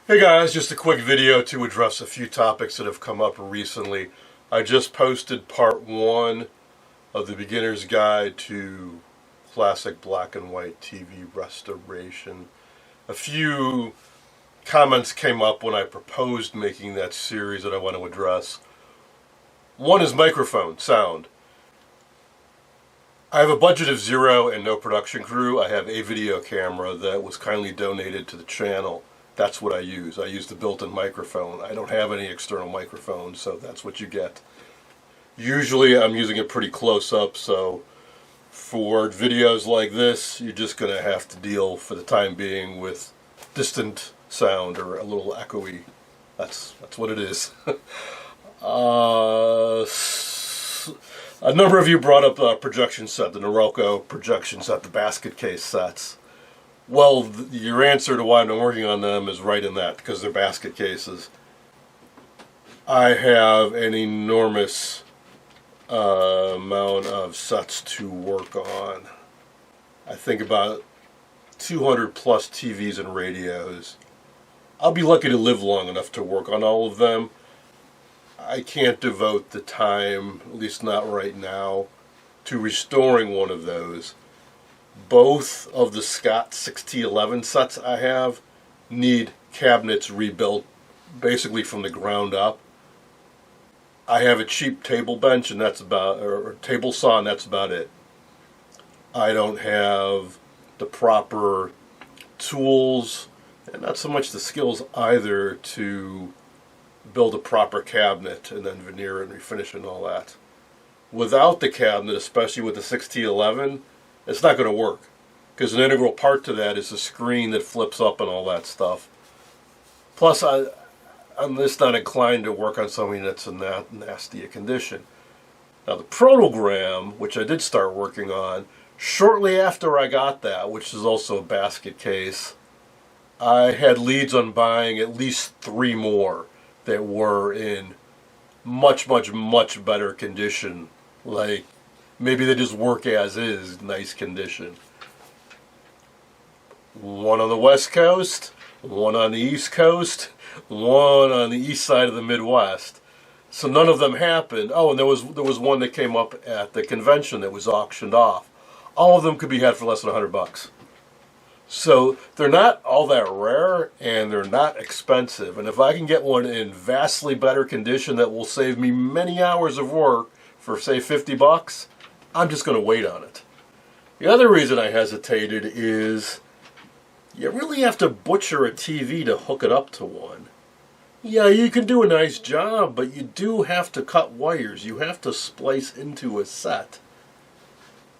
Hey guys, just a quick video to address a few topics that have come up recently. I just posted part 1 of the beginner's guide to classic black and white TV restoration. A few comments came up when I proposed making that series that I want to address. One is microphone sound. I have a budget of 0 and no production crew. I have a video camera that was kindly donated to the channel. That's what I use. I use the built-in microphone. I don't have any external microphone, so that's what you get. Usually I'm using it pretty close up, so for videos like this, you're just going to have to deal for the time being with distant sound or a little echoey. That's what it is. A number of you brought up the projection set, the Noroko projection set, the basket case sets. Well, your answer to why I'm working on them is right in that, because they're basket cases. I have an enormous amount of sets to work on. I think about 200 plus TVs and radios. I'll be lucky to live long enough to work on all of them. I can't devote the time, at least not right now, to restoring one of those. Both of the Scott 6T11 sets I have need cabinets rebuilt basically from the ground up. I have a cheap table bench and that's about, or table saw, and that's about it. I don't have the proper tools and not so much the skills either to build a proper cabinet and then veneer and refinish and all that. Without the cabinet, especially with the 6T11, it's not going to work, because an integral part to that is the screen that flips up and all that stuff. Plus, I'm just not inclined to work on something that's in that nasty a condition. Now, the protogram, which I did start working on, shortly after I got that, which is also a basket case, I had leads on buying at least 3 more that were in much, much, much better condition. Like, maybe they just work as is, nice condition. One on the West Coast, one on the East Coast, one on the east side of the Midwest. So none of them happened. Oh, and there was one that came up at the convention that was auctioned off. All of them could be had for less than $100. So they're not all that rare, and they're not expensive. And if I can get one in vastly better condition that will save me many hours of work for, say, $50, I'm just going to wait on it. The other reason I hesitated is you really have to butcher a TV to hook it up to one. Yeah, you can do a nice job, but you do have to cut wires. You have to splice into a set.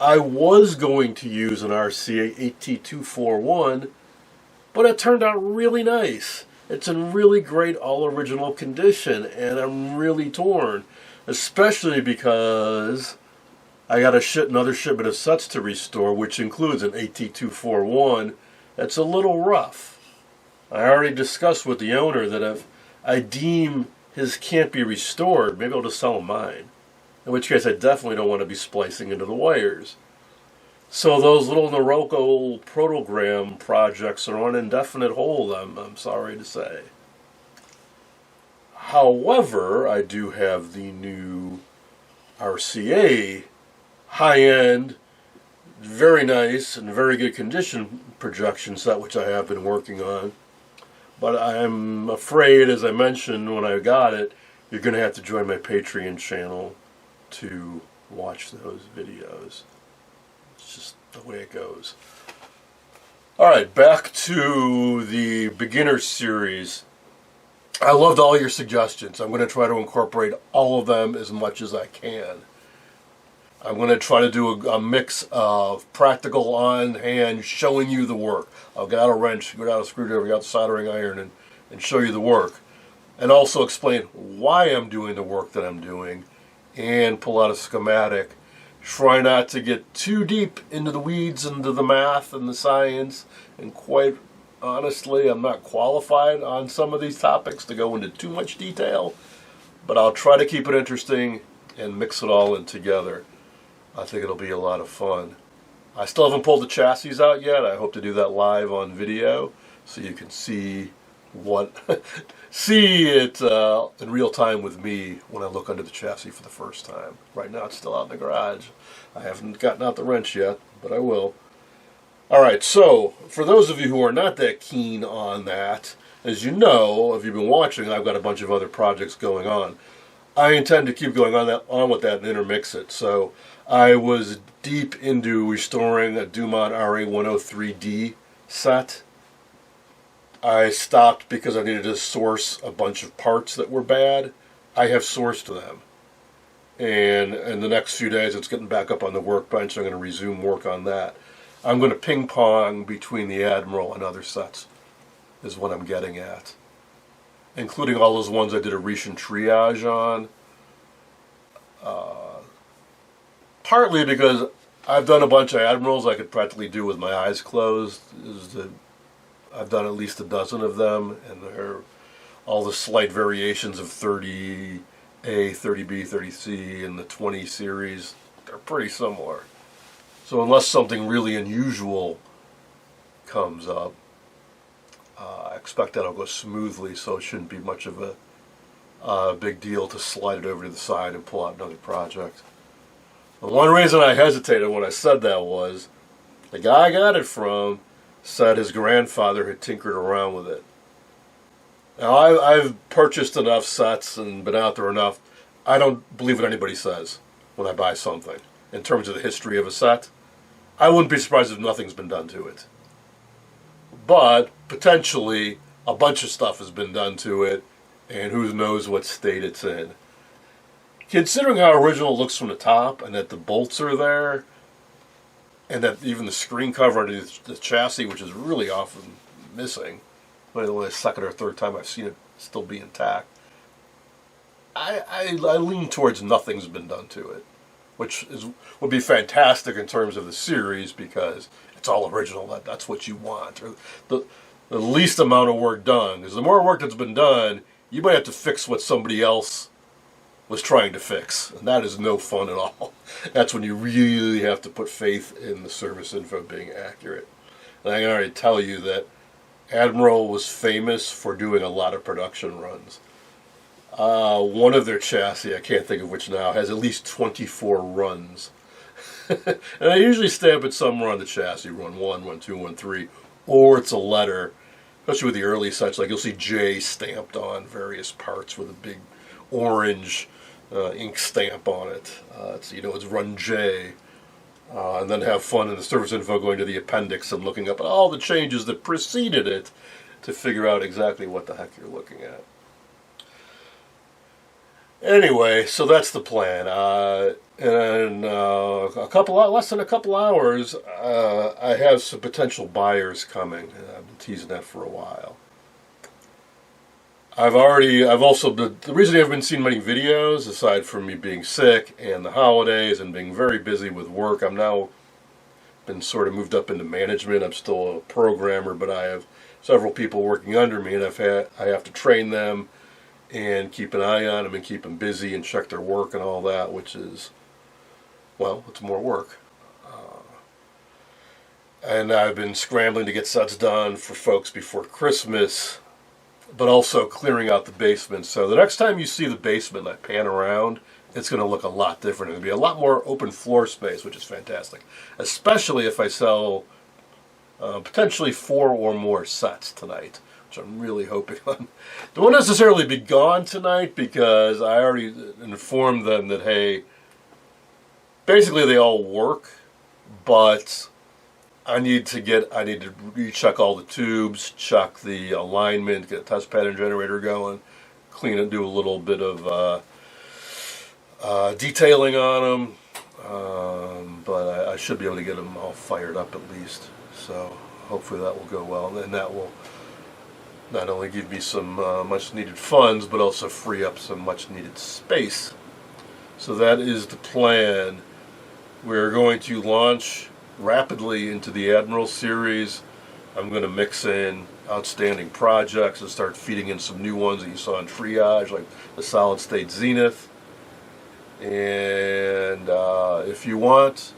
I was going to use an RCA 8T241, but it turned out really nice. It's in really great all-original condition, and I'm really torn, especially because I got another shipment of sets to restore, which includes an 8T241 that's a little rough. I already discussed with the owner that if I deem his can't be restored, maybe I'll just sell him mine. In which case I definitely don't want to be splicing into the wires. So those little Noroko protogram projects are on indefinite hold, I'm sorry to say. However, I do have the new RCA high-end, very nice and very good condition projection set, which I have been working on. But I'm afraid, as I mentioned when I got it, you're going to have to join my Patreon channel to watch those videos. It's just the way it goes. Alright, back to the beginner series. I loved all your suggestions. I'm going to try to incorporate all of them as much as I can. I'm going to try to do a mix of practical on hand, showing you the work. I'll get out a wrench, get out a screwdriver, get out the soldering iron, and show you the work. And also explain why I'm doing the work that I'm doing, and pull out a schematic. Try not to get too deep into the weeds, into the math and the science, and quite honestly, I'm not qualified on some of these topics to go into too much detail, but I'll try to keep it interesting and mix it all in together. I think it'll be a lot of fun. I still haven't pulled the chassis out yet. I hope to do that live on video so you can see what see it in real time with me when I look under the chassis for the first time. Right now it's still out in the garage. I haven't gotten out the wrench yet, but I will. Alright, so for those of you who are not that keen on that, as you know, if you've been watching, I've got a bunch of other projects going on. I intend to keep going on with that and intermix it. So I was deep into restoring a Dumont RA103D set. I stopped because I needed to source a bunch of parts that were bad. I have sourced them. And in the next few days, it's getting back up on the workbench. I'm going to resume work on that. I'm going to ping pong between the Admiral and other sets, is what I'm getting at. Including all those ones I did a recent triage on. Partly because I've done a bunch of Admirals I could practically do with my eyes closed. I've done at least a dozen of them, and they're all the slight variations of 30A, 30B, 30C, and the 20 series. They're pretty similar. So unless something really unusual comes up, I expect that'll go smoothly, so it shouldn't be much of a big deal to slide it over to the side and pull out another project. The one reason I hesitated when I said that was the guy I got it from said his grandfather had tinkered around with it. Now, I've purchased enough sets and been out there enough. I don't believe what anybody says when I buy something in terms of the history of a set. I wouldn't be surprised if nothing's been done to it. But potentially a bunch of stuff has been done to it, and who knows what state it's in. Considering how original it looks from the top, and that the bolts are there, and that even the screen cover underneath the chassis, which is really often missing, only the second or third time I've seen it still be intact, I lean towards nothing's been done to it, which would be fantastic in terms of the series because it's all original. That's what you want, or the least amount of work done. Because the more work that's been done, you might have to fix what somebody else was trying to fix, and that is no fun at all. That's when you really have to put faith in the service info being accurate. And I can already tell you that Admiral was famous for doing a lot of production runs. One of their chassis, I can't think of which now, has at least 24 runs. And I usually stamp it somewhere on the chassis, run 1, run 2, run 3, or it's a letter, especially with the early sets, like you'll see J stamped on various parts with a big orange ink stamp on it. It's run J. And then have fun in the service info going to the appendix and looking up at all the changes that preceded it to figure out exactly what the heck you're looking at. Anyway, so that's the plan. In less than a couple hours, I have some potential buyers coming. I've been teasing that for a while. The reason I haven't been seeing many videos, aside from me being sick and the holidays and being very busy with work, I'm now been sort of moved up into management. I'm still a programmer, but I have several people working under me, and I have to train them and keep an eye on them and keep them busy and check their work and all that, which is, well, it's more work. And I've been scrambling to get sets done for folks before Christmas, but also clearing out the basement. So the next time you see the basement and I pan around, it's going to look a lot different. It'll be a lot more open floor space, which is fantastic, especially if I sell potentially 4 or more sets tonight, which I'm really hoping on. They won't necessarily be gone tonight because I already informed them that, hey, basically they all work, but I need to recheck all the tubes, check the alignment, get a test pattern generator going, clean it, do a little bit of detailing on them, but I should be able to get them all fired up at least. So hopefully that will go well, and that will not only give me some much needed funds, but also free up some much needed space. So that is the plan. We're going to launch rapidly into the Admiral series. I'm going to mix in outstanding projects and start feeding in some new ones that you saw in triage, like the solid state Zenith. And if you want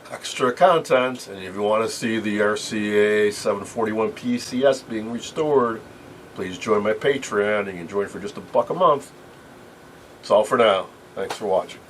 extra content, and if you want to see the RCA 741 PCS being restored, Please join my Patreon. You can join for just $1 a month. That's all for now. Thanks for watching.